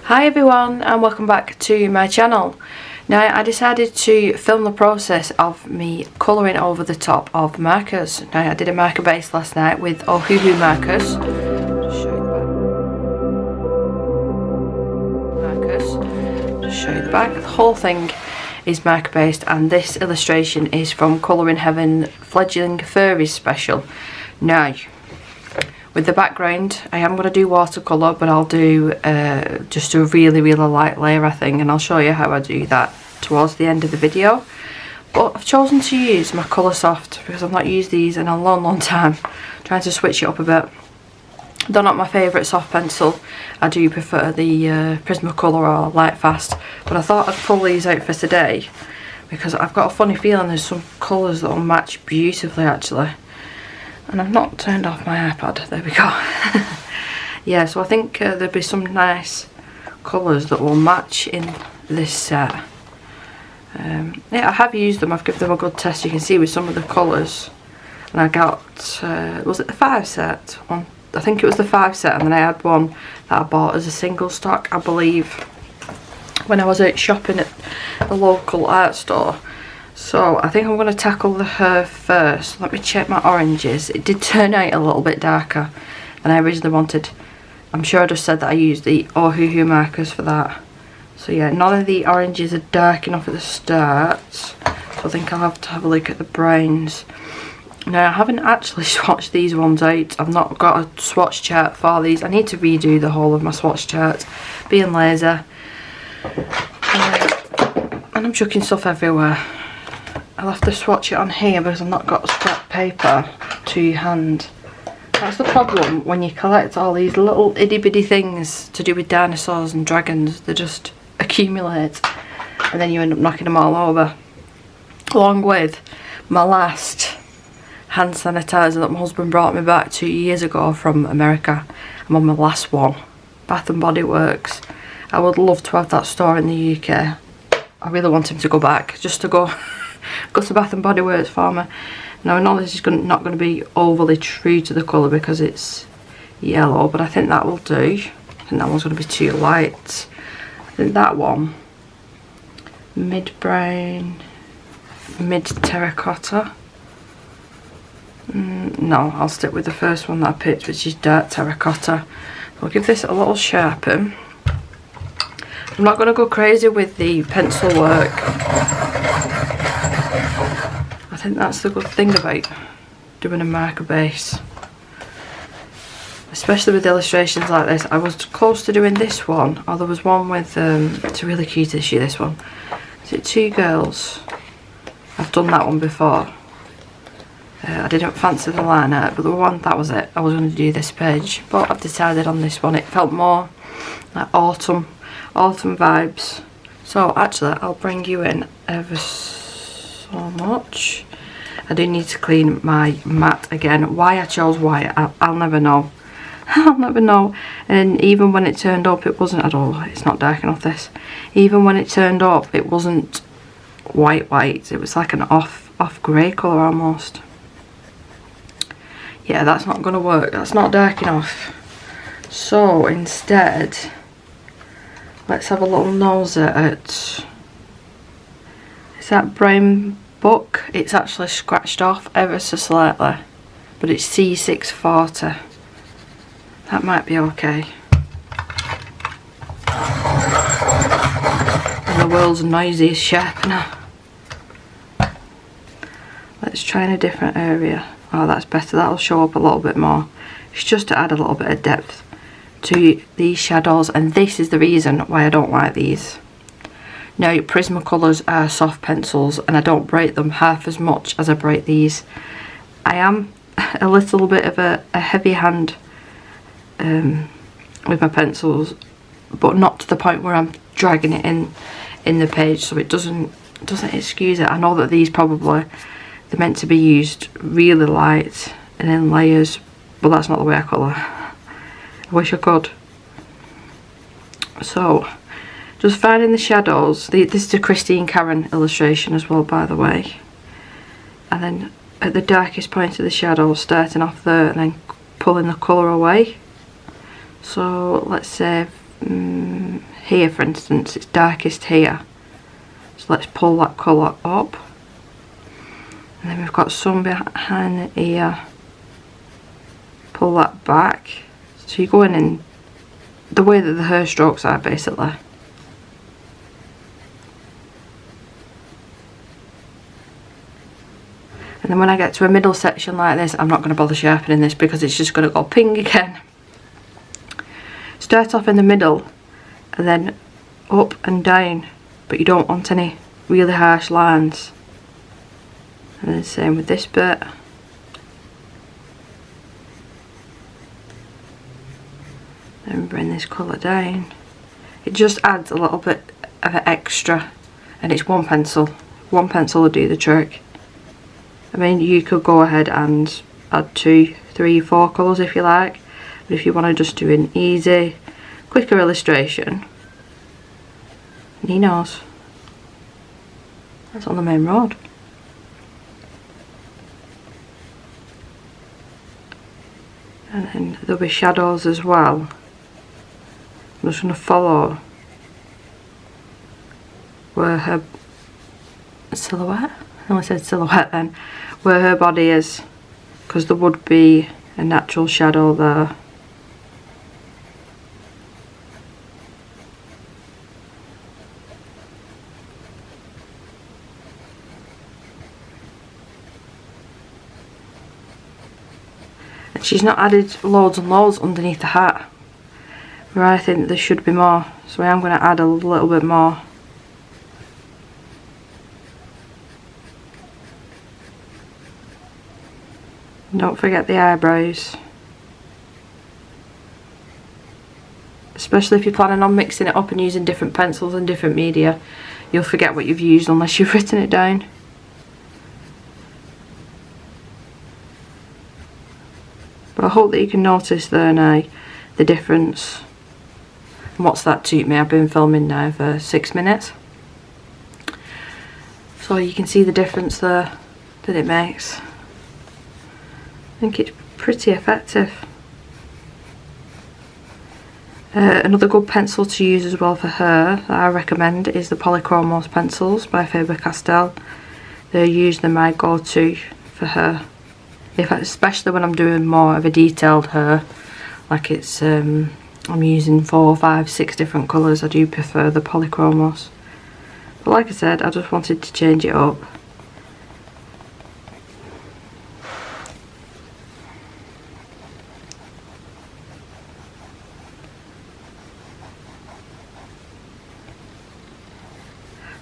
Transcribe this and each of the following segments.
Hi everyone and welcome back to my channel. Now I decided to film the process of me colouring over the top of markers. Now I did a marker base last night with Ohuhu markers. Just show you the back. The whole thing is marker based and this illustration is from Colouring Heaven Fledgling Furries special. Now with the background, I am going to do watercolour, but I'll do just a really light layer I think, and I'll show you how I do that towards the end of the video. But I've chosen to use my Coloursoft because I've not used these in a long time, trying to switch it up a bit. They're not my favourite soft pencil, I do prefer the Prismacolor or Lightfast, but I thought I'd pull these out for today because I've got a funny feeling there's some colours that will match beautifully actually. And I've not turned off my iPad, there we go. Yeah, so I think there'll be some nice colours that will match in this set. Yeah, I have used them, I've given them a good test, you can see with some of the colours. And I got, was it the 5 set? I think it was the 5 set, and then I had one that I bought as a single stock, I believe, when I was out shopping at the local art store. So I think I'm going to tackle the hair first. Let me check my oranges. It did turn out a little bit darker than I originally wanted. I'm sure I just said that I used the Ohuhu markers for that. So yeah, none of the oranges are dark enough at the start. So I think I'll have to have a look at the browns. Now I haven't actually swatched these ones out. I've not got a swatch chart for these. I need to redo the whole of my swatch chart. Being lazy. And I'm chucking stuff everywhere. I'll have to swatch it on here because I've not got scrap paper to hand. That's the problem when you collect all these little itty bitty things to do with dinosaurs and dragons. They just accumulate and then you end up knocking them all over. Along with my last hand sanitizer that my husband brought me back 2 years ago from America. I'm on my last one. Bath and Body Works. I would love to have that store in the UK. I really want him to go back just to go to Bath and Body Works for me. Now I know this is not going to be overly true to the colour because it's yellow, but I think that will do. I think that one's going to be too light. I think that one, mid brown, mid terracotta. No, I'll stick with the first one that I picked, which is dark terracotta. I'll give this a little sharpen. I'm not going to go crazy with the pencil work. I think that's the good thing about doing a marker base, especially with illustrations like this. I was close to doing this one, or there was one with it's a really cute issue, this one. Is it 2 girls? I've done that one before. I didn't fancy the line art, but the one, that was it. I was going to do this page, but I've decided on this one. It felt more like autumn vibes. So actually I'll bring you in ever so much. I do need to clean my mat again. Why I chose white, I'll never know. I'll never know. And even when it turned up, it wasn't at all. It's not dark enough, this. Even when it turned up, it wasn't white. It was like an off grey colour almost. Yeah, that's not going to work. That's not dark enough. So instead, let's have a little nose at it. Is that brown book? It's actually scratched off ever so slightly, but it's C640. That might be okay. And the world's noisiest sharpener. Let's try in a different area. Oh, that's better. That'll show up a little bit more. It's just to add a little bit of depth to these shadows, and this is the reason why I don't like these. Now Prismacolors are soft pencils and I don't break them half as much as I break these. I am a little bit of a heavy hand with my pencils, but not to the point where I'm dragging it in the page, so it doesn't excuse it. I know that these probably, they're meant to be used really light and in layers, but that's not the way I colour. I wish I could. So just finding the shadows. This is a Christine Karen illustration as well, by the way. And then at the darkest point of the shadows, starting off there and then pulling the colour away. So let's say here for instance, it's darkest here. So let's pull that colour up. And then we've got some behind the ear. Pull that back. So you're going in the way that the hair strokes are basically. And then when I get to a middle section like this, I'm not going to bother sharpening this because it's just going to go ping again. Start off in the middle and then up and down, but you don't want any really harsh lines. And then same with this bit. Then bring this colour down. It just adds a little bit of an extra, and it's one pencil. One pencil will do the trick. I mean, you could go ahead and add 2, 3, 4 colours if you like, but if you want to just do an easy, quicker illustration, he knows. That's on the main road. And then there'll be shadows as well. I'm just going to follow where her silhouette, I only said silhouette then, where her body is, because there would be a natural shadow there. And she's not added loads and loads underneath the hat, where I think there should be more, so I am going to add a little bit more. Don't forget the eyebrows, especially if you're planning on mixing it up and using different pencils and different media. You'll forget what you've used unless you've written it down. But I hope that you can notice there now the difference. And what's that took me? I've been filming now for 6 minutes, so you can see the difference there that it makes. I think it's pretty effective. Another good pencil to use as well for her that I recommend is the Polychromos pencils by Faber-Castell. They're usually my go-to for her, especially when I'm doing more of a detailed hair, like it's I'm using 4, 5, 6 different colours. I do prefer the Polychromos, but like I said, I just wanted to change it up.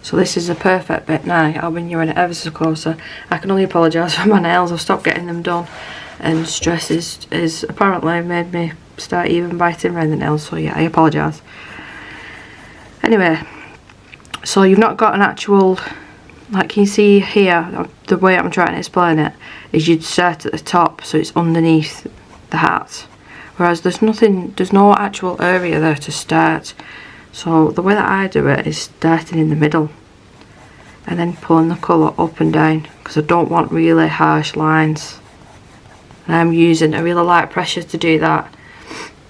So this is a perfect bit now. I'll bring you in it ever so closer. I can only apologise for my nails. I've stopped getting them done, and stress is apparently made me start even biting around the nails, so yeah, I apologise. Anyway, so you've not got an actual, like you see here, the way I'm trying to explain it is you'd start at the top so it's underneath the hat, whereas there's no actual area there to start. So the way that I do it is starting in the middle and then pulling the colour up and down, because I don't want really harsh lines, and I'm using a really light pressure to do that,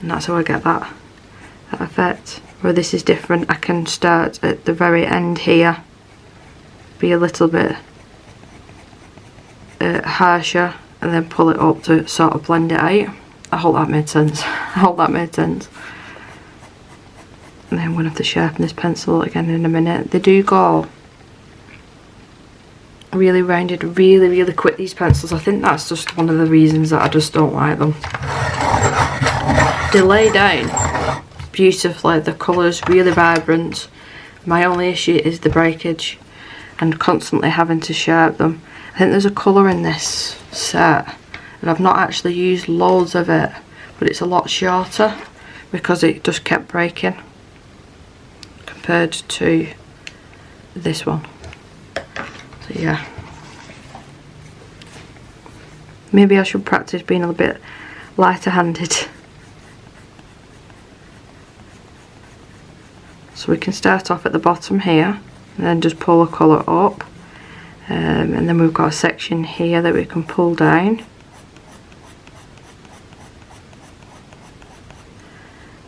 and that's how I get that effect. Where this is different, I can start at the very end here, be a little bit harsher, and then pull it up to sort of blend it out. I hope that made sense. I hope that made sense. And then I'm going to have to sharpen this pencil again in a minute. They do go really rounded really quick, these pencils. I think that's just one of the reasons that I just don't like them. They lay down beautifully, the colours really vibrant. My only issue is the breakage and constantly having to sharpen them. I think there's a colour in this set and I've not actually used loads of it, but it's a lot shorter because it just kept breaking compared to this one. So yeah, maybe I should practice being a little bit lighter handed. So we can start off at the bottom here and then just pull the colour up, and then we've got a section here that we can pull down,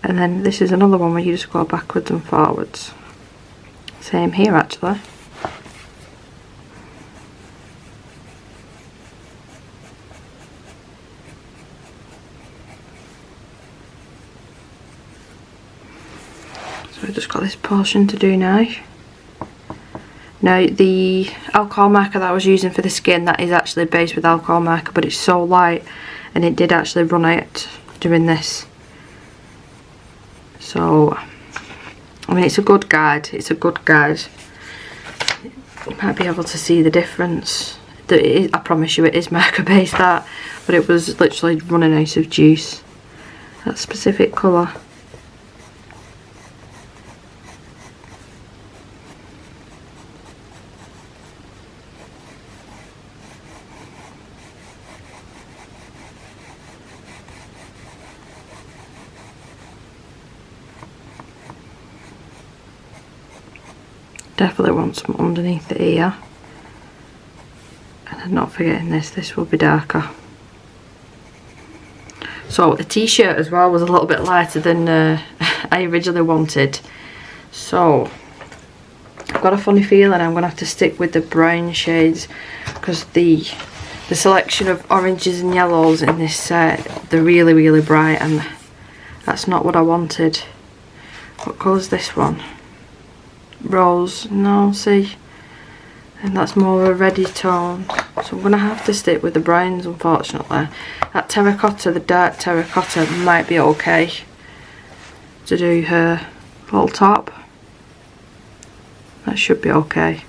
And then this is another one where you just go backwards and forwards. Same here actually. So we've just got this portion to do now. Now the alcohol marker that I was using for the skin, that is actually based with alcohol marker, but it's so light and it did actually run out doing this. So I mean, it's a good guide, it's a good guide. You might be able to see the difference. I promise you it is marker based, that, but it was literally running out of juice. That specific colour. Definitely want some underneath the ear. And I'm not forgetting this will be darker. So a t-shirt as well was a little bit lighter than I originally wanted. So I've got a funny feeling I'm going to have to stick with the brown shades, because the selection of oranges and yellows in this set, they're really, really bright, and that's not what I wanted. What colour is this one? Rose, no, see, and that's more of a reddy tone, so I'm going to have to stick with the browns, unfortunately. That terracotta, the dark terracotta, might be okay to do her whole top. That should be okay.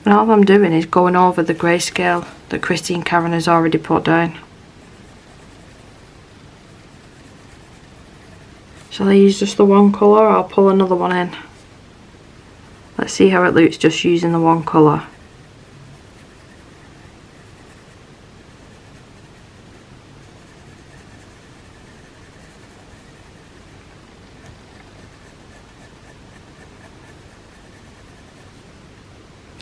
And all I'm doing is going over the grayscale that Christine Karen has already put down. Shall I use just the one colour, or I'll pull another one in? Let's see how it looks just using the one colour.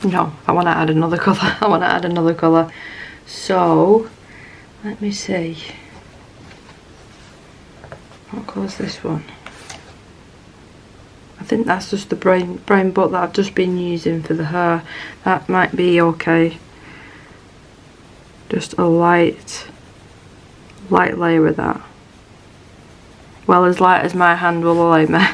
No, I want to add another colour. I want to add another colour. So, let me see. What colour is this one? I think that's just the brown butt that I've just been using for the hair. That might be okay. Just a light layer with that. Well, as light as my hand will allow me.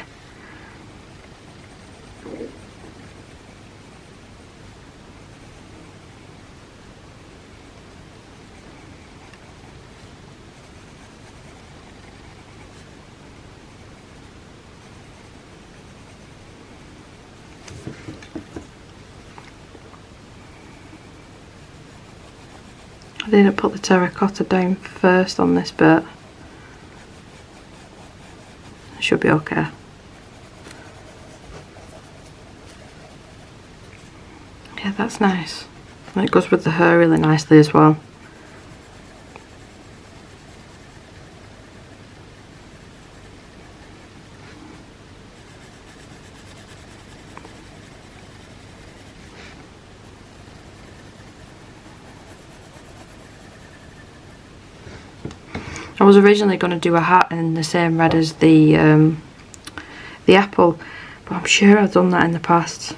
I didn't put the terracotta down first on this bit. It should be okay. Yeah, that's nice. And it goes with the hair really nicely as well. I was originally going to do a hat in the same red as the apple, but I'm sure I've done that in the past.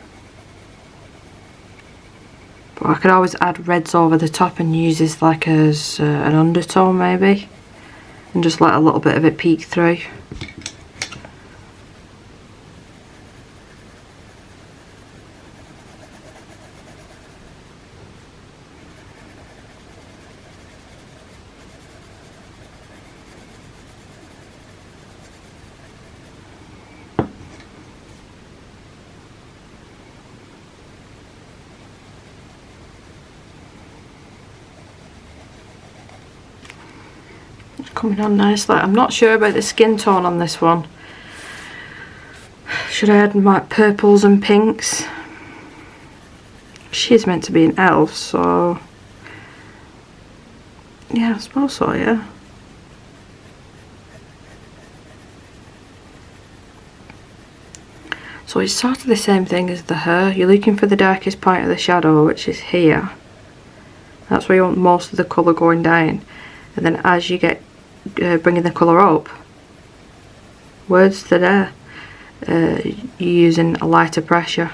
But I could always add reds over the top and use this like as an undertone maybe, and just let a little bit of it peek through. Coming on nicely. I'm not sure about the skin tone on this one. Should I add my purples and pinks? She's meant to be an elf, so yeah, I suppose so, yeah. So it's sort of the same thing as the hair. You're looking for the darkest point of the shadow, which is here. That's where you want most of the colour going down, and then as you get bringing the colour up, words today. You're using a lighter pressure.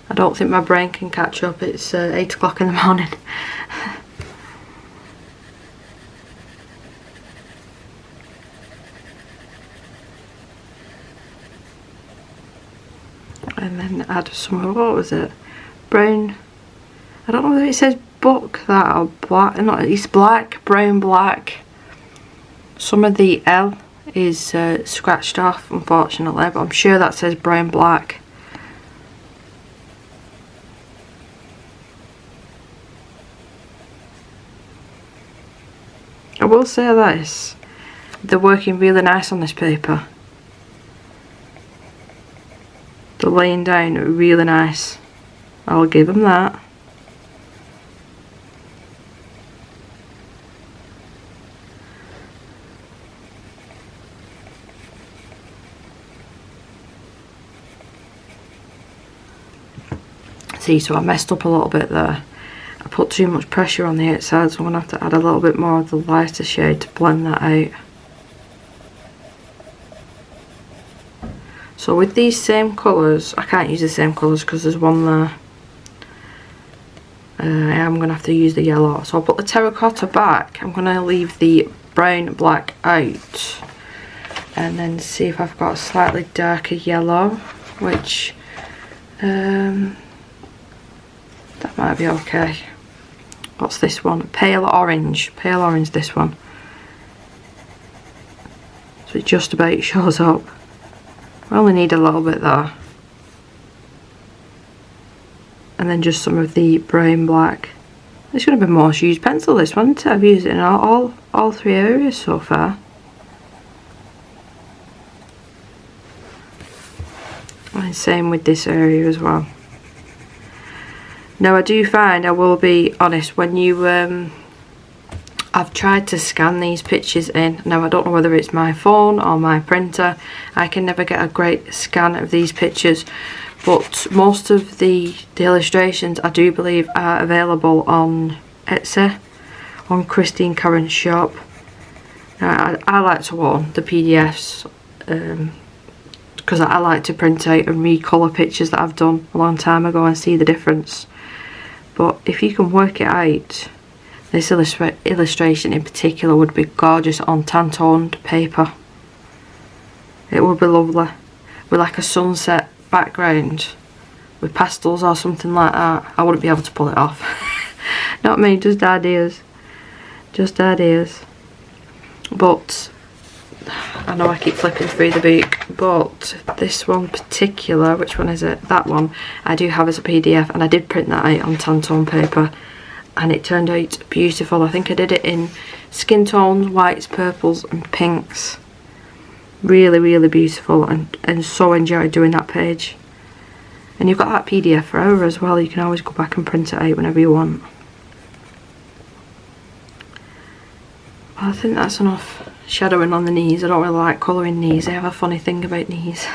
I don't think my brain can catch up. It's 8 o'clock in the morning. And then add some, what was it? Brown. I don't know whether it says book that or black. No, it's black, brown, black. Some of the L is scratched off, unfortunately, but I'm sure that says brown, black. I will say this, they're working really nice on this paper. They're laying down really nice. I'll give them that. See, so I messed up a little bit there. I put too much pressure on the outside, so I'm going to have to add a little bit more of the lighter shade to blend that out. So with these same colours, I can't use the same colours because there's one there. I am going to have to use the yellow. So I'll put the terracotta back. I'm going to leave the brown, black out. And then see if I've got a slightly darker yellow, which that might be okay. What's this one? Pale orange. Pale orange, this one. So it just about shows up. I only need a little bit there. And then just some of the brown, black. It's going to be more used pencil, this one, isn't it? I've used it in all three areas so far. And same with this area as well. Now I do find, I will be honest, when you I've tried to scan these pictures in. Now I don't know whether it's my phone or my printer. I can never get a great scan of these pictures, but most of the illustrations I do believe are available on Etsy, on Christine Curran's shop. Now I like to own the PDFs because I like to print out and recolour pictures that I've done a long time ago and see the difference. But if you can work it out, this illustration in particular would be gorgeous on tan-toned paper. It would be lovely with like a sunset background with pastels or something like that. I wouldn't be able to pull it off. Not me, just ideas. Just ideas. But I know I keep flipping through the book, but this one particular, which one is it? That one I do have as a PDF, and I did print that out on tan-tone paper. And it turned out beautiful. I think I did it in skin tones, whites, purples and pinks. Really, really beautiful, and so enjoyed doing that page. And you've got that PDF forever as well. You can always go back and print it out whenever you want. Well, I think that's enough shadowing on the knees. I don't really like colouring knees. I have a funny thing about knees.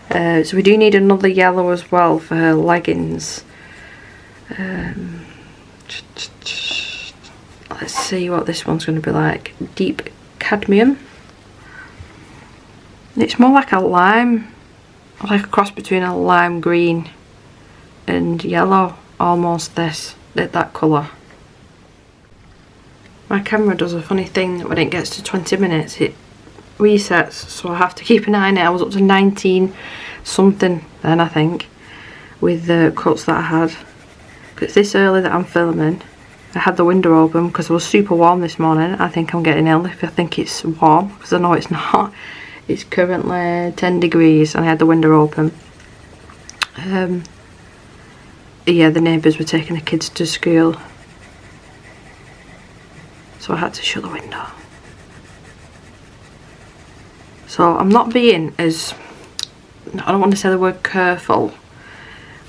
So we do need another yellow as well for her leggings. Let's see what this one's going to be like. Deep cadmium. It's more like a lime, like a cross between a lime green and yellow, almost that colour. My camera does a funny thing when it gets to 20 minutes, it resets, so I have to keep an eye on it. I was up to 19 something then, I think, with the cuts that I had. It's this early that I'm filming. I had the window open because it was super warm this morning. I think I'm getting ill if I think it's warm, because I know it's not. It's currently 10 degrees and I had the window open. Yeah, the neighbours were taking the kids to school, so I had to shut the window. So I'm not being as, I don't want to say the word careful,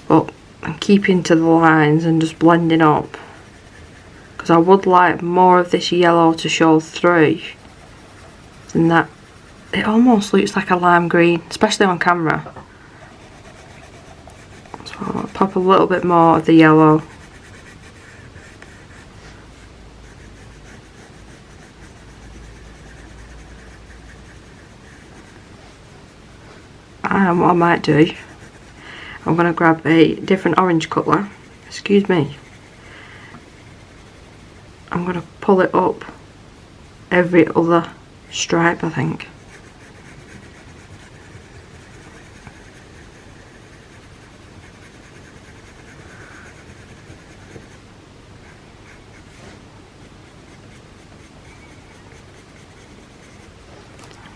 but I'm keeping to the lines and just blending up, because I would like more of this yellow to show through than that. It almost looks like a lime green, especially on camera. So I'll pop a little bit more of the yellow. And what I might do, I'm going to grab a different orange colour, excuse me, I'm going to pull it up every other stripe, I think.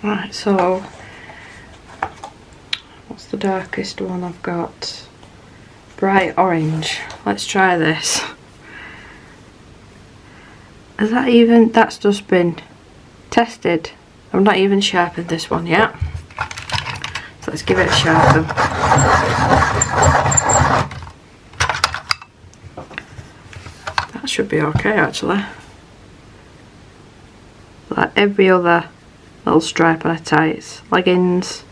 Right, so what's the darkest one I've got? Bright orange. Let's try this. Is that even, that's just been tested. I've not even sharpened this one yet. So let's give it a sharpen. That should be okay actually. Like every other little stripe on a tights, leggings,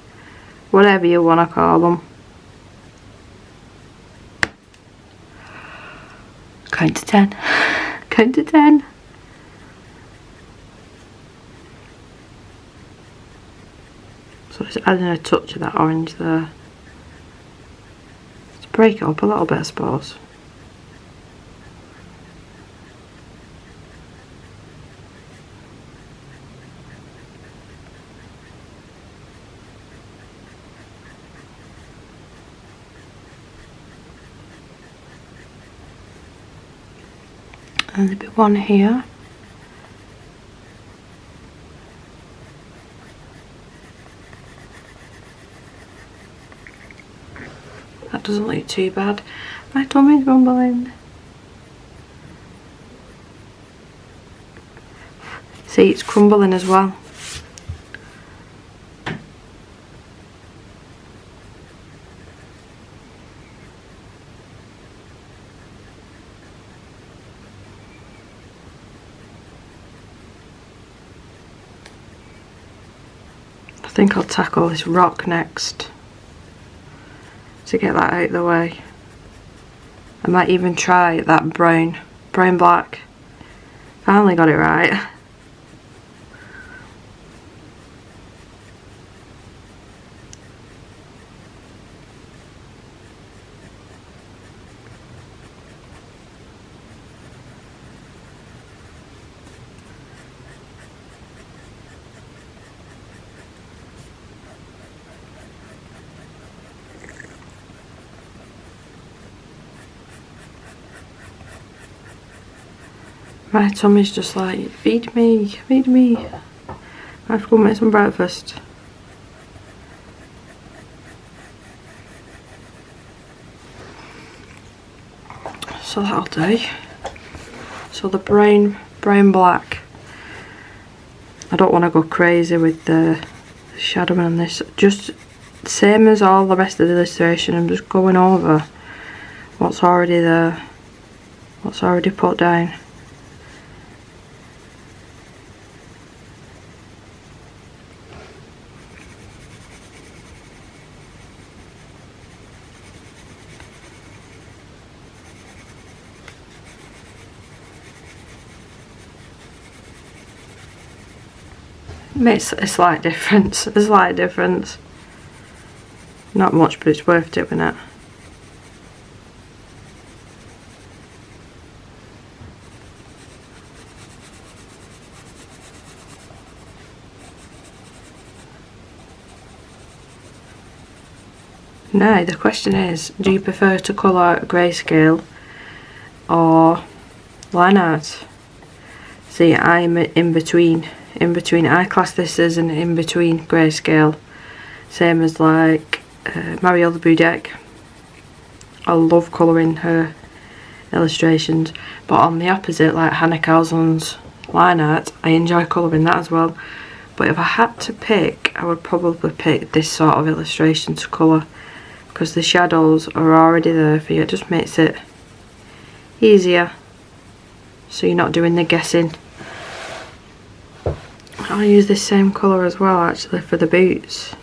whatever you want to call them. Count to 10. Count to 10. So it's adding a touch of that orange there. Let's break it up a little bit, I suppose. And there'll be one here. That doesn't look too bad. My tummy's rumbling. See, it's crumbling as well. I think I'll tackle this rock next to get that out of the way. I might even try that brown black. Finally got it right. My tummy's just like, feed me, feed me. I have to go make some breakfast. So that'll do. So the brown black. I don't want to go crazy with the shadowing on this. Just same as all the rest of the illustration. I'm just going over what's already there, what's already put down. Makes a slight difference, Not much, but it's worth doing it. Now the question is, do you prefer to colour grayscale or line art? See, I'm in between. I class this as an in-between grayscale, same as like Marielle Budek. I love colouring her illustrations, but on the opposite, like Hannah Calzon's line art, I enjoy colouring that as well. But if I had to pick, I would probably pick this sort of illustration to colour, because the shadows are already there for you. It just makes it easier, so you're not doing the guessing. I'll use this same colour as well actually for the boots.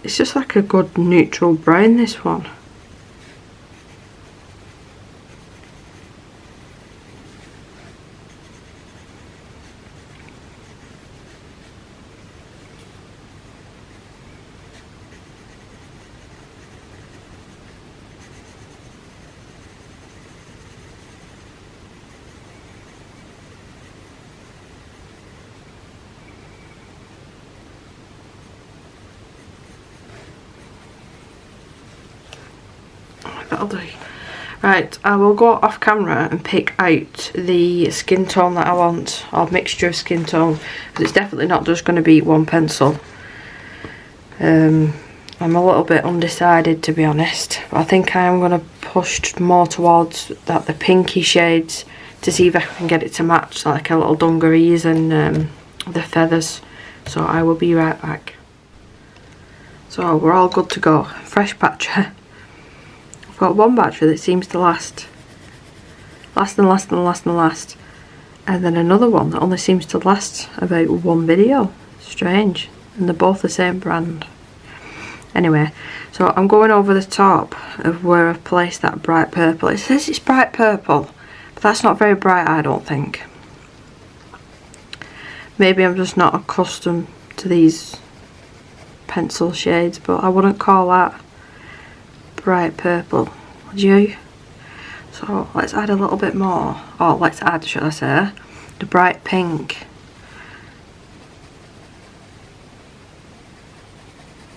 It's just like a good neutral brown, this one. that'll do. Right, I will go off camera and pick out the skin tone that I want, or mixture of skin tone, because it's definitely not just going to be one pencil. I'm a little bit undecided, to be honest, but I think I am going to push more towards the pinky shades to see if I can get it to match like a little dungarees and the feathers. So I will be right back. So we're all good to go. Fresh battery. I've got one battery that seems to last and last and last and last, and then another one that only seems to last about one video. Strange. And they're both the same brand. Anyway, so I'm going over the top of where I've placed that bright purple. It says it's bright purple, but that's not very bright, I don't think. Maybe I'm just not accustomed to these pencil shades, but I wouldn't call that bright purple, would you? So let's add a little bit more, or let's add, should I say, the bright pink.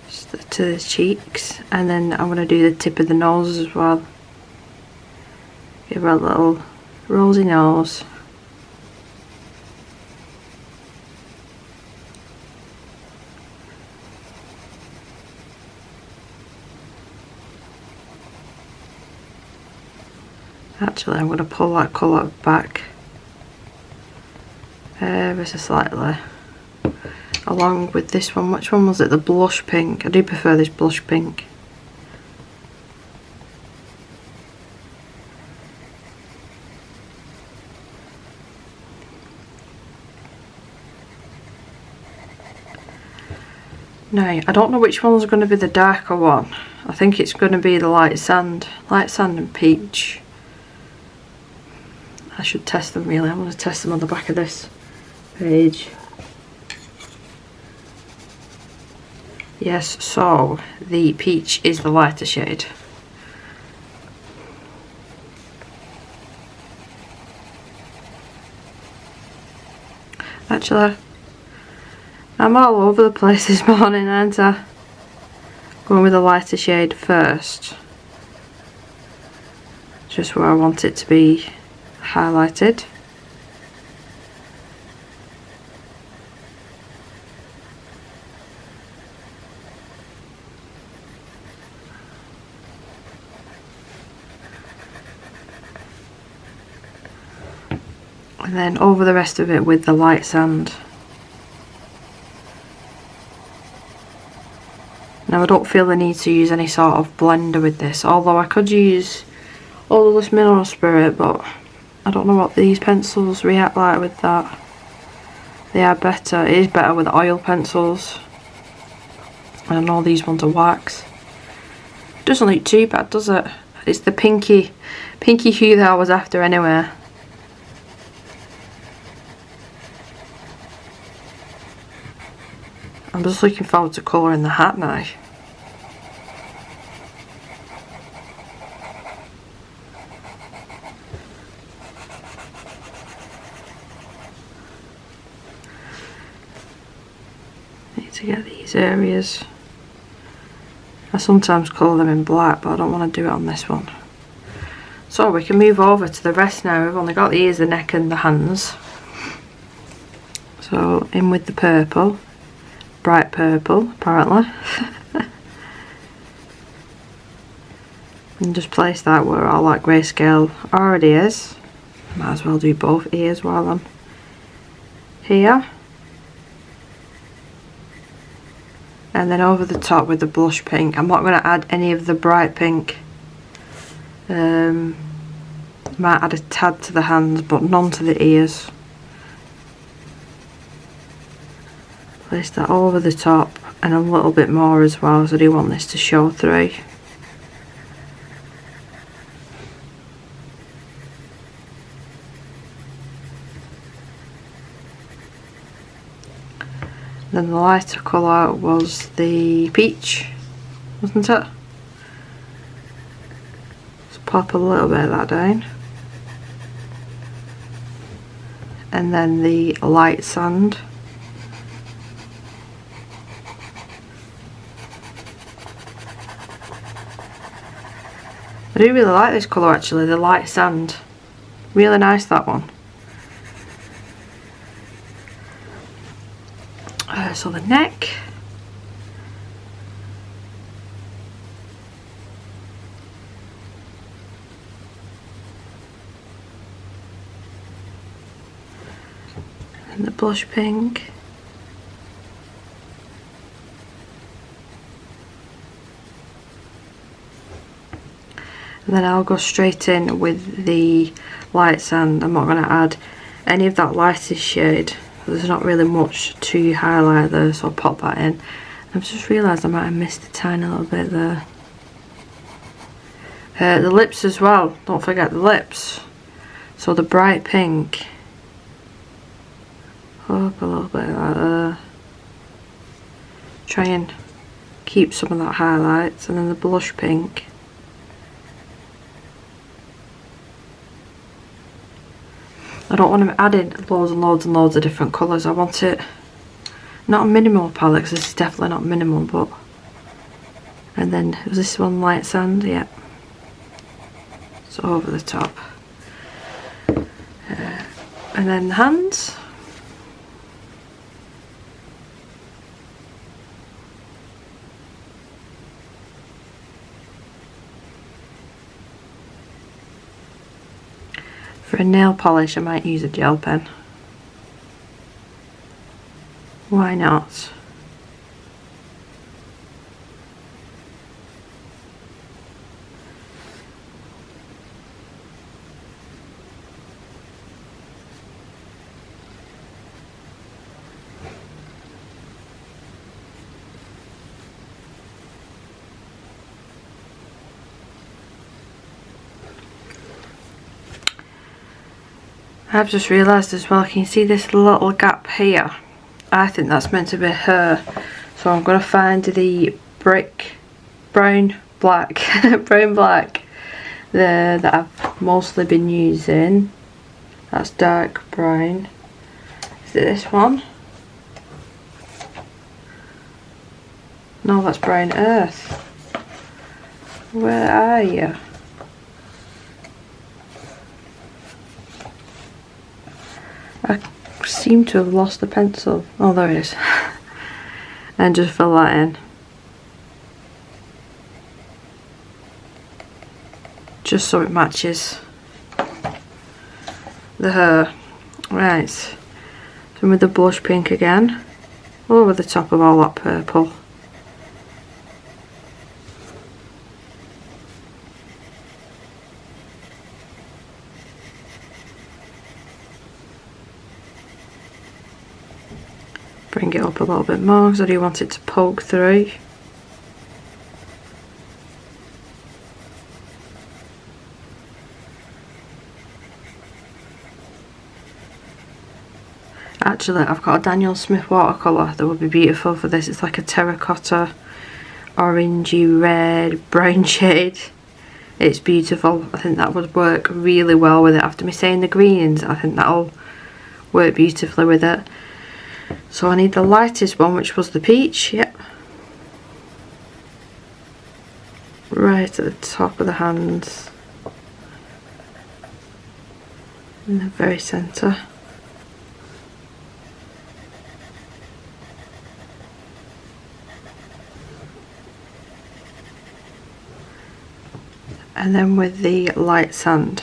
Just to the cheeks, and then I'm going to do the tip of the nose as well. Give her a little rosy nose. Actually, I'm going to pull that colour back ever so slightly, along with this one. Which one was it? The blush pink. I do prefer this blush pink. Now, I don't know which one's going to be the darker one. I think it's going to be the light sand and peach. I should test them really. I'm going to test them on the back of this page. Yes, so the peach is the lighter shade. Actually, I'm all over the place this morning, aren't I? Going with the lighter shade first. Just where I want it to be highlighted. And then over the rest of it with the light sand. Now I don't feel the need to use any sort of blender with this, although I could use Odorless Mineral Spirit, but I don't know what these pencils react like with that. They are better. It is better with oil pencils. I know these ones are wax. Doesn't look too bad, does it? It's the pinky hue that I was after anyway. I'm just looking forward to colouring the hat now. Need to get these areas. I sometimes colour them in black, but I don't want to do it on this one. So we can move over to the rest now. We've only got the ears, the neck and the hands. So in with the purple. Bright purple, apparently. And just place that where all that grayscale already is. Might as well do both ears while I'm here. And then over the top with the blush pink. I'm not going to add any of the bright pink. Might add a tad to the hands, but none to the ears. Place that over the top and a little bit more as well, as I do want this to show through. Then the lighter colour was the peach, wasn't it? Let's pop a little bit of that down. And then the light sand. I do really like this colour actually, the light sand. Really nice, that one. So the neck. And the blush pink. And then I'll go straight in with the light sand. I'm not going to add any of that lightest shade. There's not really much to highlight there, so I'll pop that in. I've just realised I might have missed a tiny little bit there. The lips as well, don't forget the lips. So the bright pink. Up a little bit like that. Try and keep some of that highlights, and then the blush pink. I don't want to add in loads and loads and loads of different colours. I want it not a minimal palette, because this is definitely not minimal, but... And then, was this one light sand? Yeah. So over the top. And then the hands. For a nail polish I might use a gel pen. Why not? I've just realised as well, can you see this little gap here? I think that's meant to be her. So I'm going to find the brown black there that I've mostly been using. That's dark brown. Is it this one? No, that's brown earth. Where are you? I seem to have lost the pencil. Oh, there it is. And just fill that in. Just so it matches the hair. Right. So with the blush pink again. Over the top of all that purple. Bring it up a little bit more because I do want it to poke through. Actually, I've got a Daniel Smith watercolour that would be beautiful for this. It's like a terracotta, orangey red, brown shade. It's beautiful. I think that would work really well with it. After me saying the greens, I think that'll work beautifully with it. So I need the lightest one, which was the peach, yep. Right at the top of the hands. In the very centre. And then with the light sand.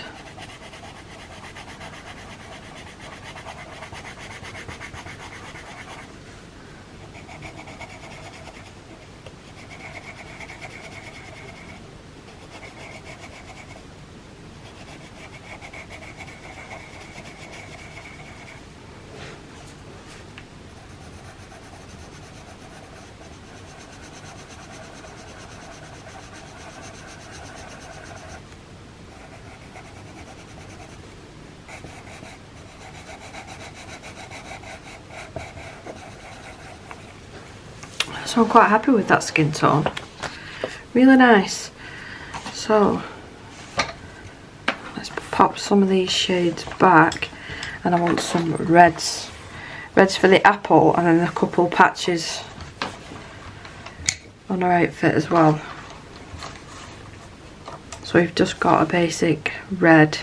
So I'm quite happy with that skin tone. Really nice. So let's pop some of these shades back, and I want some reds. Reds for the apple, and then a couple patches on her outfit as well. So we've just got a basic red.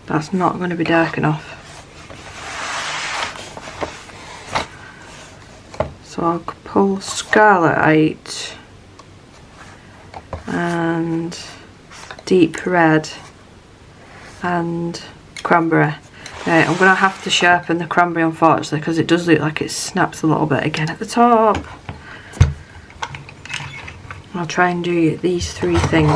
That's not going to be dark enough. So I'll pull Scarlet out and deep red and cranberry. Right, I'm going to have to sharpen the cranberry unfortunately because it does look like it snaps a little bit again at the top. I'll try and do these three things.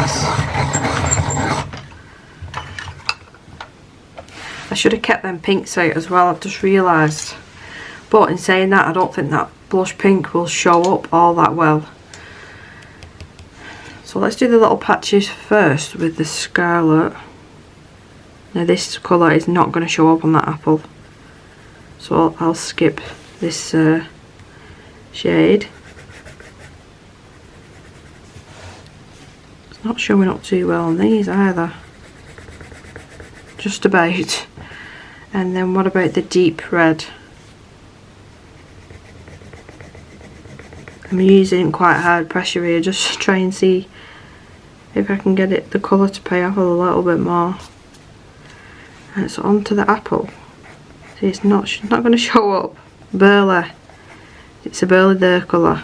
I should have kept them pinks out as well, I've just realised. But in saying that, I don't think that blush pink will show up all that well. So let's do the little patches first with the Scarlet. Now this colour is not going to show up on that apple. So I'll skip this shade. It's not showing up too well on these either. Just about. And then what about the deep red? I'm using quite hard pressure here just to try and see if I can get the colour to pay off a little bit more. And it's onto the apple. See, it's not going to show up. Burley. It's a Burley there colour.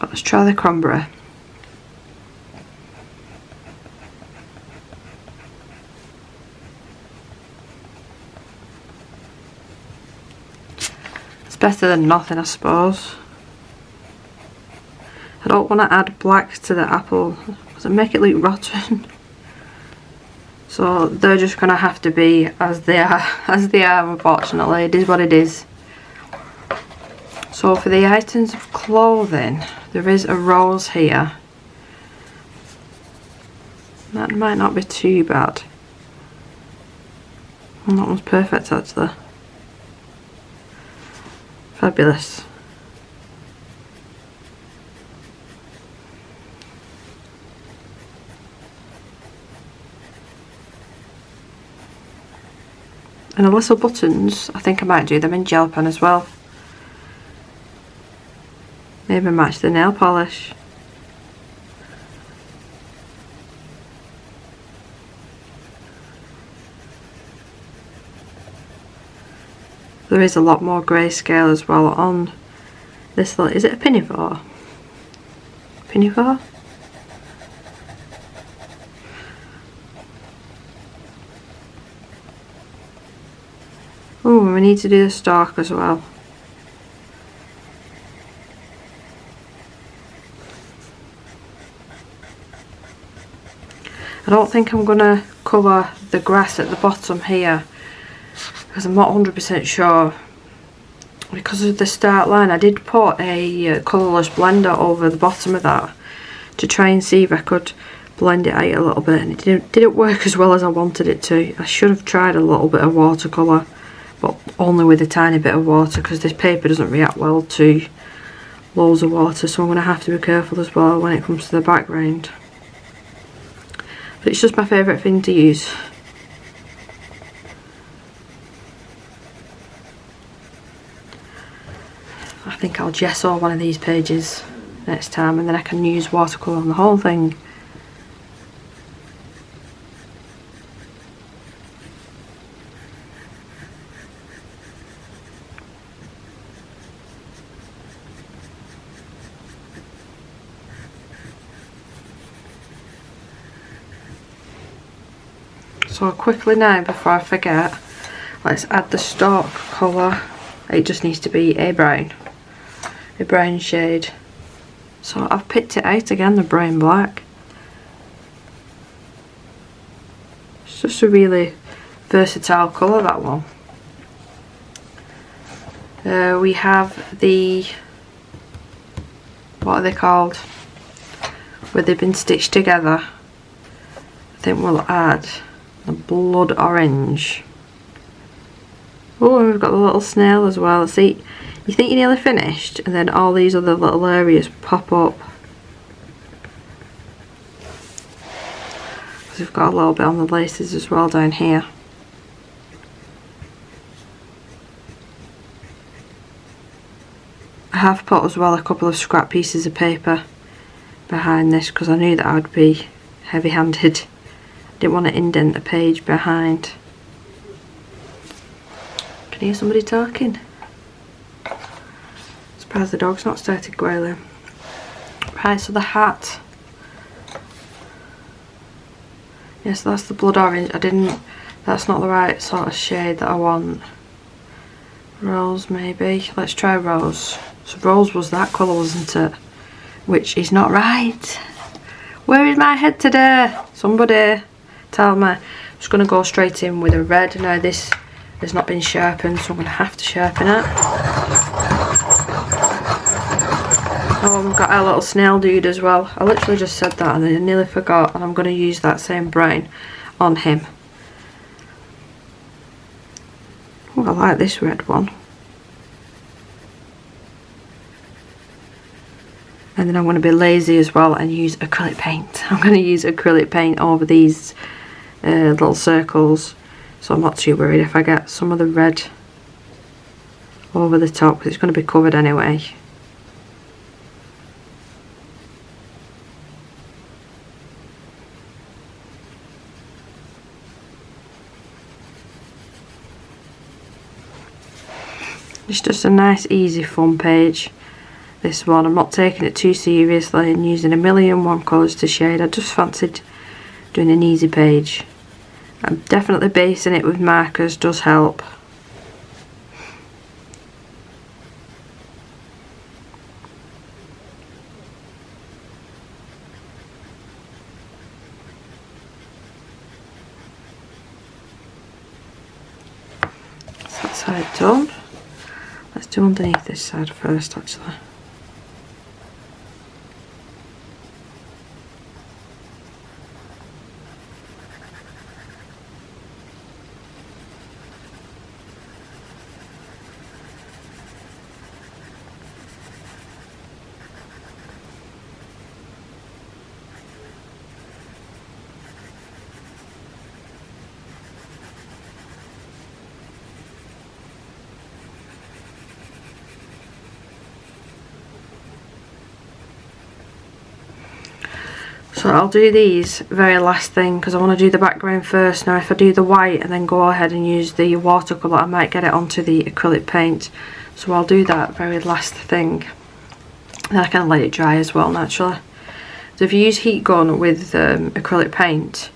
Let's try the cranberry. It's better than nothing, I suppose. I don't want to add black to the apple because it make it look rotten. So they're just going to have to be as they are, unfortunately. It is what it is. So for the items of clothing, there is a rose here. That might not be too bad. And that one's perfect actually. Fabulous. And the little buttons, I think I might do them in gel pen as well. Maybe match the nail polish. There is a lot more grayscale as well on this little, is it a pinafore? Pinafore? Oh, we need to do the stalk as well. I don't think I'm going to colour the grass at the bottom here because I'm not 100% sure. Because of the start line, I did put a colourless blender over the bottom of that to try and see if I could blend it out a little bit, and it didn't work as well as I wanted it to. I should have tried a little bit of watercolour, but only with a tiny bit of water because this paper doesn't react well to loads of water, so I'm going to have to be careful as well when it comes to the background. But it's just my favourite thing to use. I think I'll gesso one of these pages next time and then I can use watercolour on the whole thing. So quickly now, before I forget, let's add the stalk colour. It just needs to be a brown shade. So I've picked it out again, the brown black. It's just a really versatile colour, that one. We have the, what are they called, where they've been stitched together. I think we'll add the blood orange. Oh, and we've got the little snail as well. See, you think you're nearly finished and then all these other little areas pop up. because we've got a little bit on the laces as well down here. I have put as well a couple of scrap pieces of paper behind this because I knew that I would be heavy-handed. I didn't want to indent the page behind. Can you hear somebody talking? Surprised the dog's not started growling. Right, so the hat. Yes, that's the blood orange. That's not the right sort of shade that I want. Rose maybe. Let's try rose. So rose was that colour, wasn't it? Which is not right. Where is my head today? Somebody tell me. I'm just going to go straight in with a red. Now this has not been sharpened, so I'm going to have to sharpen it. Oh, we've got our little snail dude as well. I literally just said that and then I nearly forgot, and I'm going to use that same brown on him. Oh, I like this red one. And then I'm going to be lazy as well and use acrylic paint. I'm going to use acrylic paint over these little circles, so I'm not too worried if I get some of the red over the top, because it's going to be covered anyway. It's just a nice easy fun page. This one, I'm not taking it too seriously and using a million one colours to shade. I just fancied doing an easy page. I'm definitely basing it with markers, does help. So that's how it's done. Let's do underneath this side first actually. So I'll do these very last thing because I want to do the background first. Now if I do the white and then go ahead and use the watercolour, I might get it onto the acrylic paint. So I'll do that very last thing. Then I can let it dry as well naturally. So if you use heat gun with acrylic paint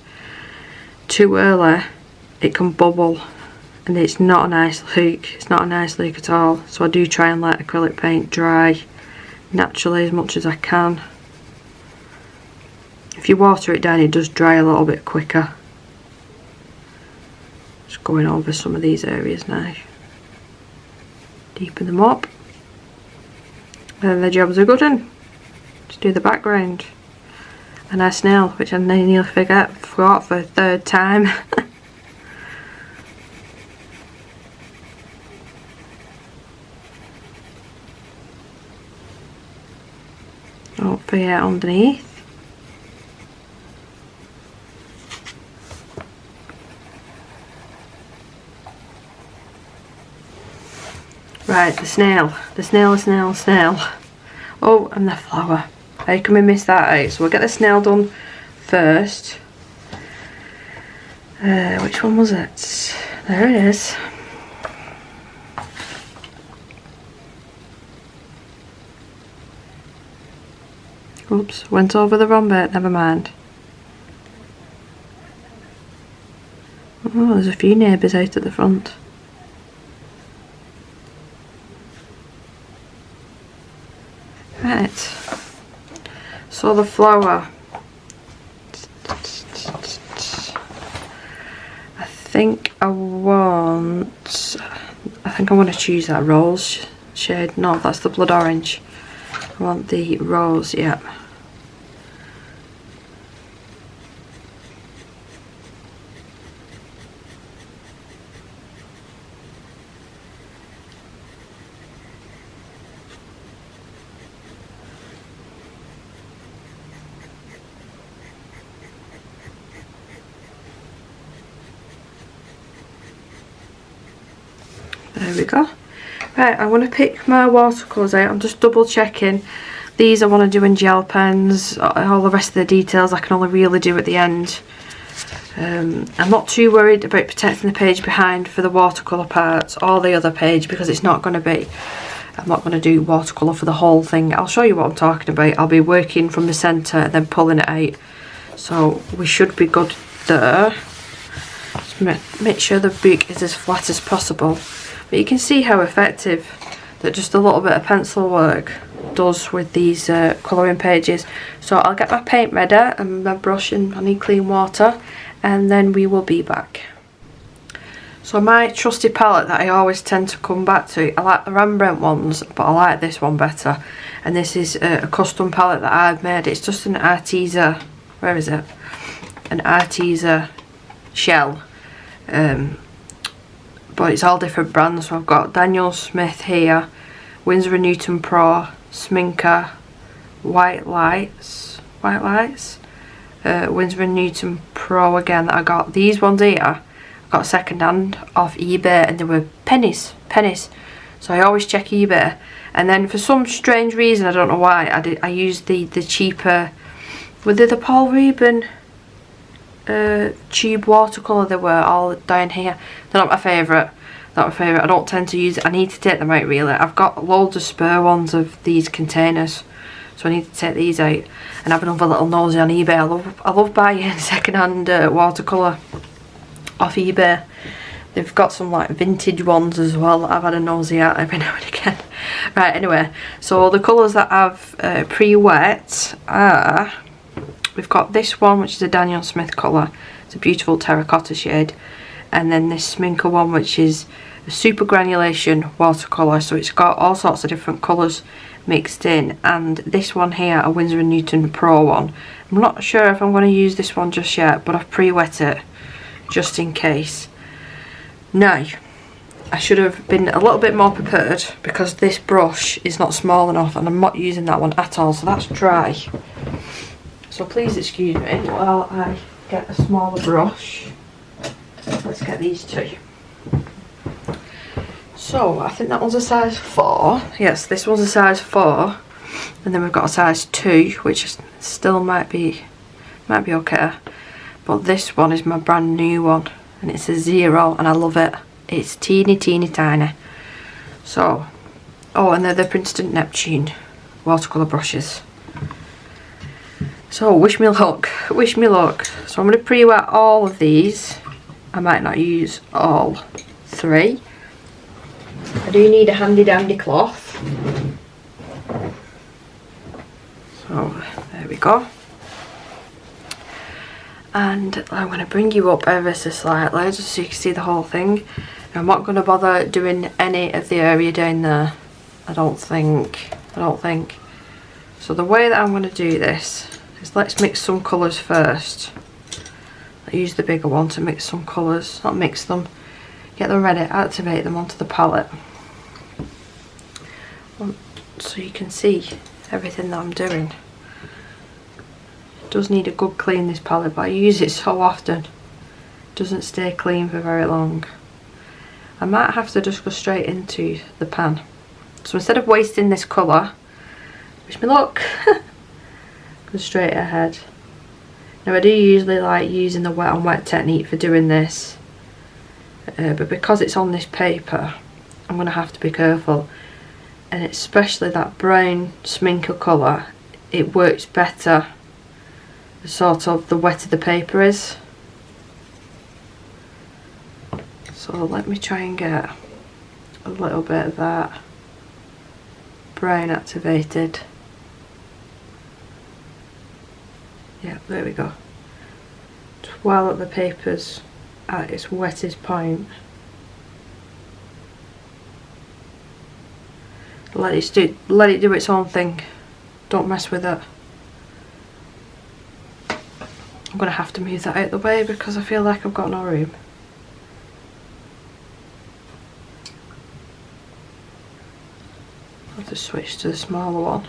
too early, it can bubble and it's not a nice look. It's not a nice look at all. So I do try and let acrylic paint dry naturally as much as I can. If you water it down, it does dry a little bit quicker. Just going over some of these areas now. Deepen them up. And then the job's a good one. Just do the background. And our snail, which I nearly forgot for a third time. Don't forget underneath. Right, the snail. Oh, and the flower. How can we miss that out? So we'll get the snail done first. Which one was it? There it is. Oops, went over the wrong bit, never mind. Oh, there's a few neighbours out at the front. Right, so the flower, I think I want to choose that rose shade. No, that's the blood orange. I want the rose, yeah. There we go. Right, I'm going to pick my watercolours out. I'm just double checking. These I want to do in gel pens. All the rest of the details I can only really do at the end. I'm not too worried about protecting the page behind for the watercolour parts or the other page, because it's not going to be, I'm not going to do watercolour for the whole thing. I'll show you what I'm talking about. I'll be working from the centre and then pulling it out. So we should be good there. Just make sure the book is as flat as possible. But you can see how effective that just a little bit of pencil work does with these colouring pages. So I'll get my paint ready and my brush, and I need clean water, and then we will be back. So my trusty palette that I always tend to come back to, I like the Rembrandt ones, but I like this one better. And this is a custom palette that I've made. It's just an Arteza, where is it? An Arteza shell. But it's all different brands. So I've got Daniel Smith here, Winsor & Newton Pro, Sminker, White Lights, Winsor & Newton Pro again that I got. These ones here I got second hand off eBay, and they were pennies. So I always check eBay, and then for some strange reason, I don't know why, I used the cheaper, were they the Paul Rubin tube watercolour? They were all down here. They're not my favourite. I don't tend to use it. I need to take them out really. I've got loads of spare ones of these containers, so I need to take these out and have another little nosy on eBay. I love buying second-hand watercolour off eBay. They've got some like vintage ones as well that I've had a nosy at every now and again. Right, anyway, so the colours that I've pre-wet are, we've got this one, which is a Daniel Smith colour. It's a beautiful terracotta shade. And then this Sminker one, which is a super granulation watercolour. So it's got all sorts of different colours mixed in. And this one here, a Winsor & Newton Pro one. I'm not sure if I'm going to use this one just yet, but I've pre-wet it just in case. Now, I should have been a little bit more prepared, because this brush is not small enough and I'm not using that one at all. So that's dry. So please excuse me while I get a smaller brush. Let's get these two. So I think that one's a size 4. Yes, this one's a size 4, and then we've got a size 2, which still might be okay. But this one is my brand new one, and it's a 0, and I love it. It's teeny tiny. So, oh, and they're the Princeton Neptune watercolour brushes. So wish me luck. So I'm going to pre-wet all of these. I might not use all 3. I do need a handy dandy cloth. So there we go. And I'm going to bring you up ever so slightly just so you can see the whole thing. I'm not going to bother doing any of the area down there. I don't think. So the way that I'm going to do this is, let's mix some colours first. I use the bigger one to mix some colours, not mix them, get them ready, activate them onto the palette. So you can see everything that I'm doing. It does need a good clean, this palette, but I use it so often. It doesn't stay clean for very long. I might have to just go straight into the pan. So instead of wasting this colour, wish me luck, go straight ahead. Now I do usually like using the wet on wet technique for doing this, but because it's on this paper, I'm going to have to be careful. And especially that brown Sminker colour, it works better sort of the wetter the paper is. So let me try and get a little bit of that brown activated. Yeah, there we go. While the paper's at its wettest point, let it do its own thing. Don't mess with it. I'm gonna have to move that out of the way because I feel like I've got no room. I'll have to switch to the smaller one.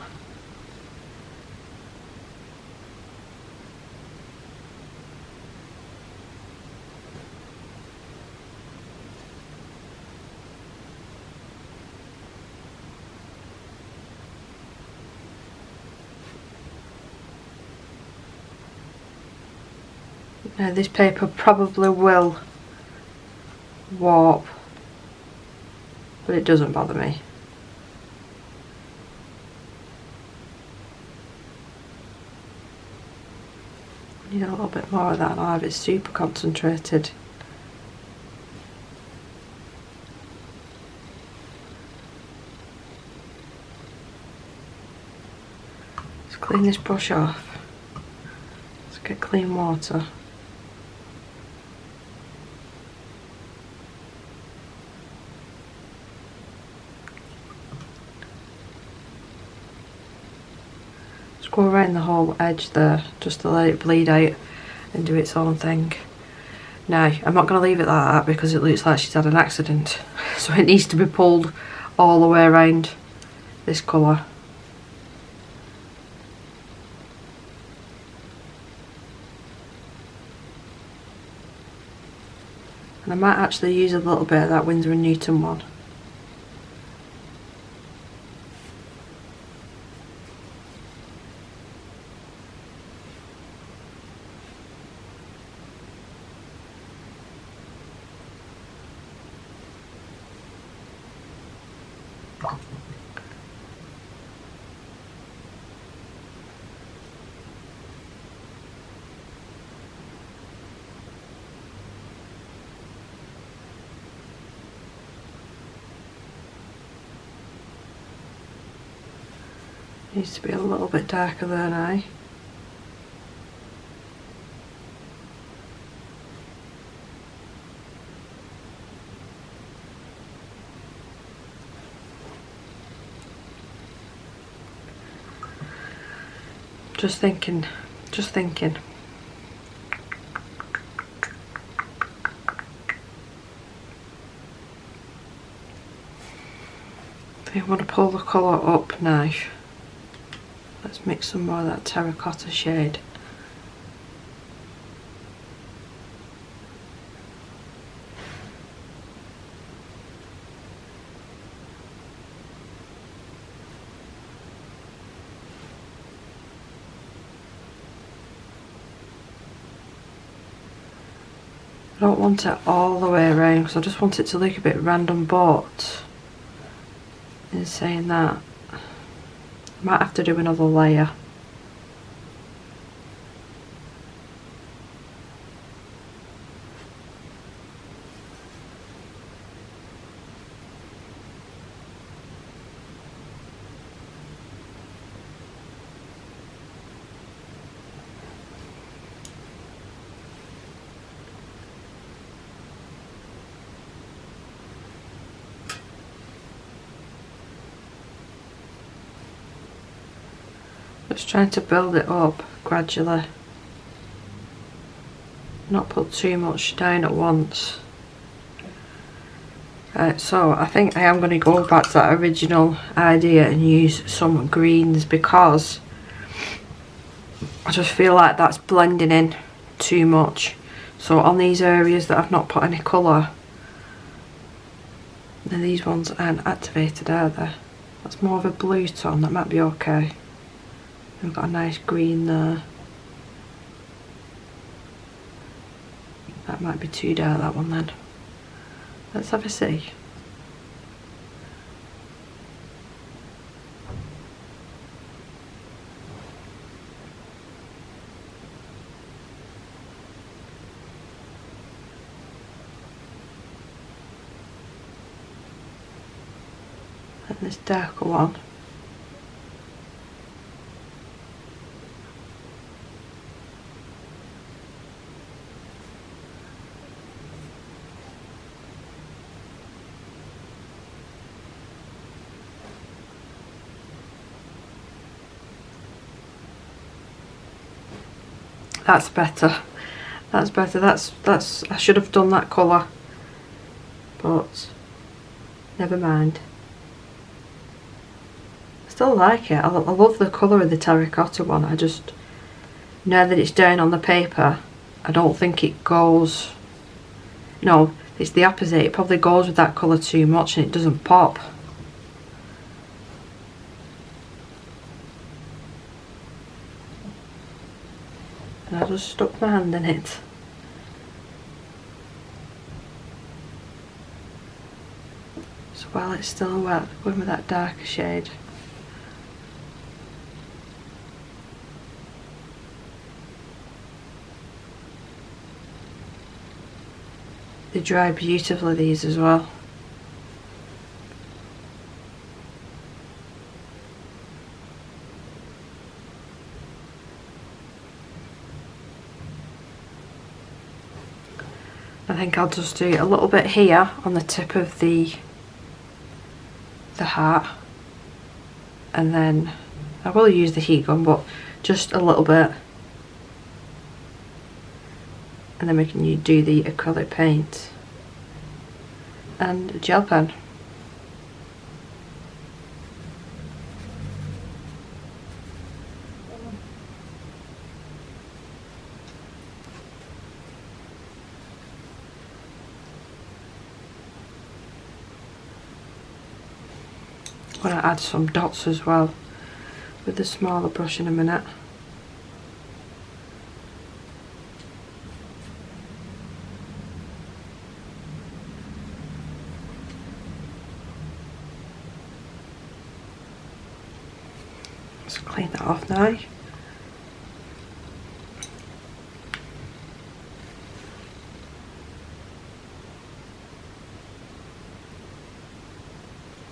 Now this paper probably will warp, but it doesn't bother me. Need a little bit more of that now if it's super concentrated. Let's clean this brush off. Let's get clean water. Go around the whole edge there just to let it bleed out and do its own thing. Now I'm not going to leave it like that because it looks like she's had an accident, so it needs to be pulled all the way around this colour. And I might actually use a little bit of that Winsor & Newton one. Needs to be a little bit darker there now. Just thinking. I think I want to pull the colour up now. Let's mix some more of that terracotta shade. I don't want it all the way around because I just want it to look a bit random, but in saying that, I might have to do another layer. Just trying to build it up gradually, not put too much down at once. So I think I am going to go back to that original idea and use some greens because I just feel like that's blending in too much. So on these areas that I've not put any colour, then these ones aren't activated, are they? That's more of a blue tone, that might be okay. We've got a nice green there. That might be too dark, that one then. Let's have a see. And this darker one. That's better. That's better. That's I should have done that colour, but never mind. I still like it. I love the colour of the terracotta one. I just, now that it's down on the paper, I don't think it goes. No, it's the opposite. It probably goes with that colour too much and it doesn't pop. And I just stuck my hand in it. while it's still wet, going with that darker shade. They dry beautifully, these as well. I think I'll just do a little bit here on the tip of the heart, and then I will use the heat gun, but just a little bit, and then we can do the acrylic paint and a gel pen. I'm going to add some dots as well with the smaller brush in a minute. Let's clean that off now.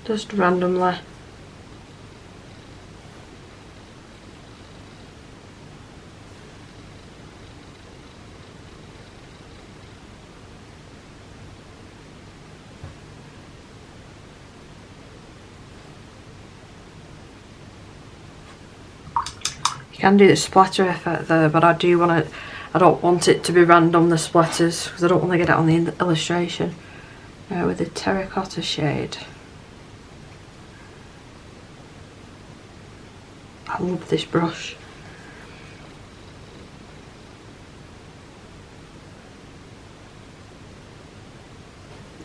Just randomly. You can do the splatter effect there, but I don't want it to be random, the splatters, because I don't want to get it on the illustration. With the terracotta shade. I love this brush.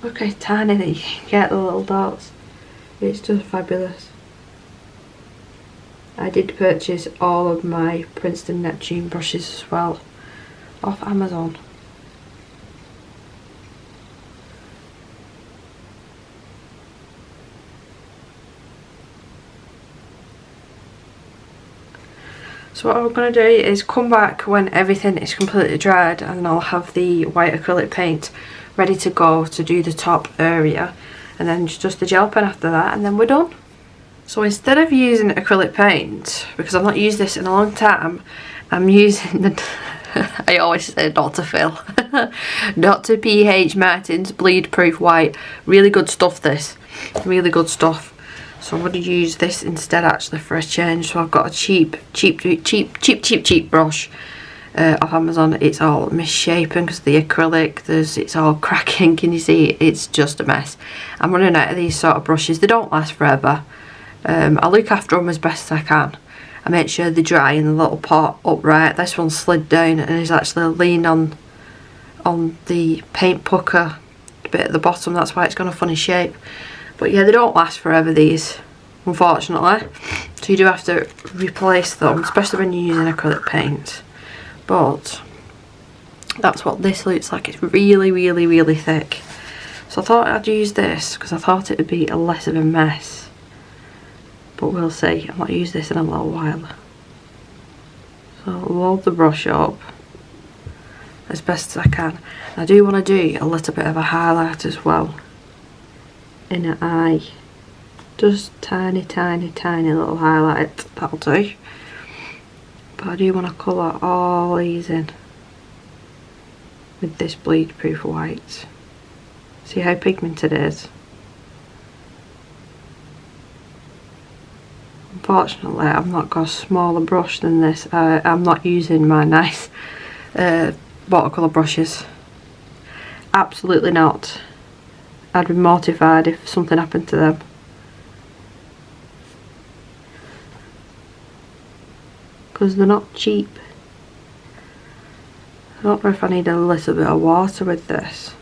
Look how tiny that you can get the little dots. It's just fabulous. I did purchase all of my Princeton Neptune brushes as well off Amazon. So what I'm going to do is come back when everything is completely dried, and I'll have the white acrylic paint ready to go to do the top area, and then just the gel pen after that, and then we're done. So instead of using acrylic paint, because I've not used this in a long time, I'm using the I always say Dr. Phil Dr. P.H. Martin's Bleed Proof White. Really good stuff, this. Really good stuff. So I'm going to use this instead actually for a change. So I've got a cheap brush off Amazon. It's all misshapen because the acrylic, it's all cracking. Can you see? It's just a mess. I'm running out of these sort of brushes. They don't last forever. I look after them as best as I can. I make sure they dry in the little pot upright. This one slid down and is actually leaned on the paint pucker bit at the bottom. That's why it's got a funny shape. But yeah, they don't last forever, these, unfortunately. So you do have to replace them, especially when you're using acrylic paint. But that's what this looks like. It's really, really, really thick. So I thought I'd use this because I thought it would be less of a mess. But we'll see. I might use this in a little while. So I'll load the brush up as best as I can. I do want to do a little bit of a highlight as well. In an eye, just tiny little highlight, that'll do. But I do want to colour all these in with this bleed proof white. See how pigmented it is. Unfortunately I've not got a smaller brush than this. I'm not using my nice watercolour brushes, absolutely not. I'd be mortified if something happened to them. Because they're not cheap. I don't know if I need a little bit of water with this.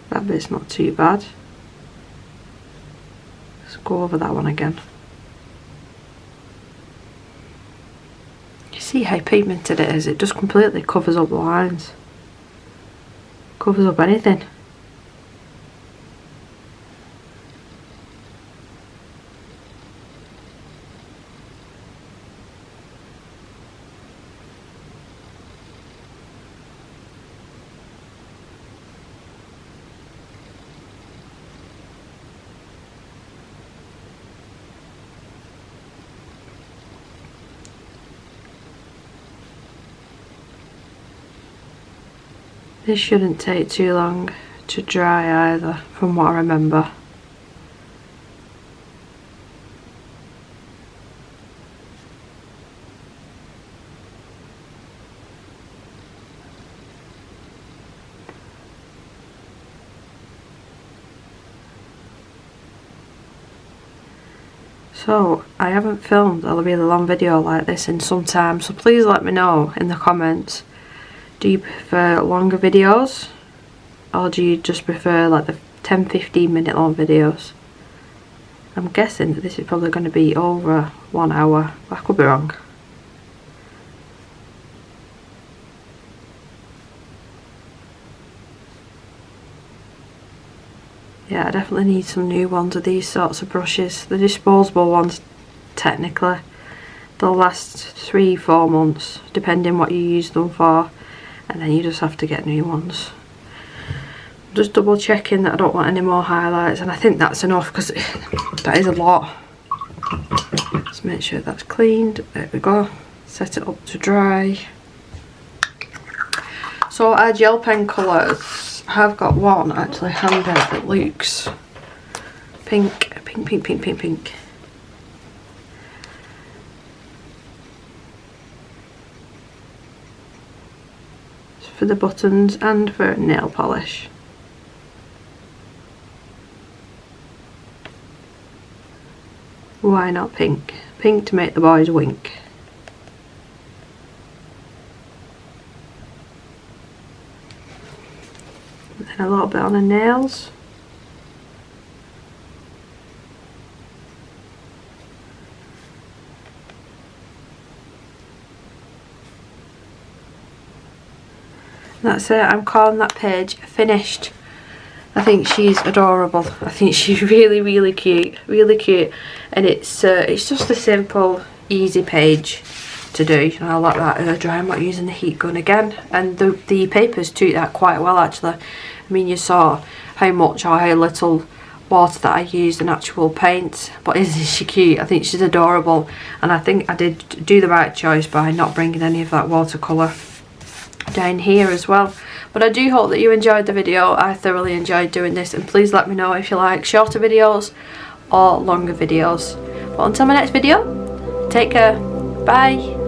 That bit's not too bad. Let's go over that one again. You see how pigmented it is? It just completely covers up the lines. Covers up anything. This shouldn't take too long to dry either, from what I remember. So, I haven't filmed a really long video like this in some time, so please let me know in the comments. Do you prefer longer videos, or do you just prefer like the 10-15 minute long videos? I'm guessing that this is probably going to be over 1 hour, but I could be wrong. Yeah, I definitely need some new ones of these sorts of brushes. The disposable ones, technically, they'll last 3-4 months, depending what you use them for. And then you just have to get new ones. Just double checking that I don't want any more highlights, and I think that's enough because that is a lot. Let's make sure that's cleaned. There we go. Set it up to dry. So our gel pen colours, I've got one actually handy that looks pink, pink, pink, pink, pink, pink. For the buttons and for nail polish. Why not pink? Pink to make the boys wink. And then a little bit on the nails. That's it, I'm calling that page finished. I think she's adorable. I think she's really, really cute, and it's just a simple, easy page to do. And I like that air dry. I'm not using the heat gun again, and the papers took that quite well actually. I mean, you saw how much or how little water that I used in actual paint, but isn't she cute? I think she's adorable, and I think I did do the right choice by not bringing any of that watercolour down here as well. But I do hope that you enjoyed the video. I thoroughly enjoyed doing this, and please let me know if you like shorter videos or longer videos. But until my next video, take care, bye.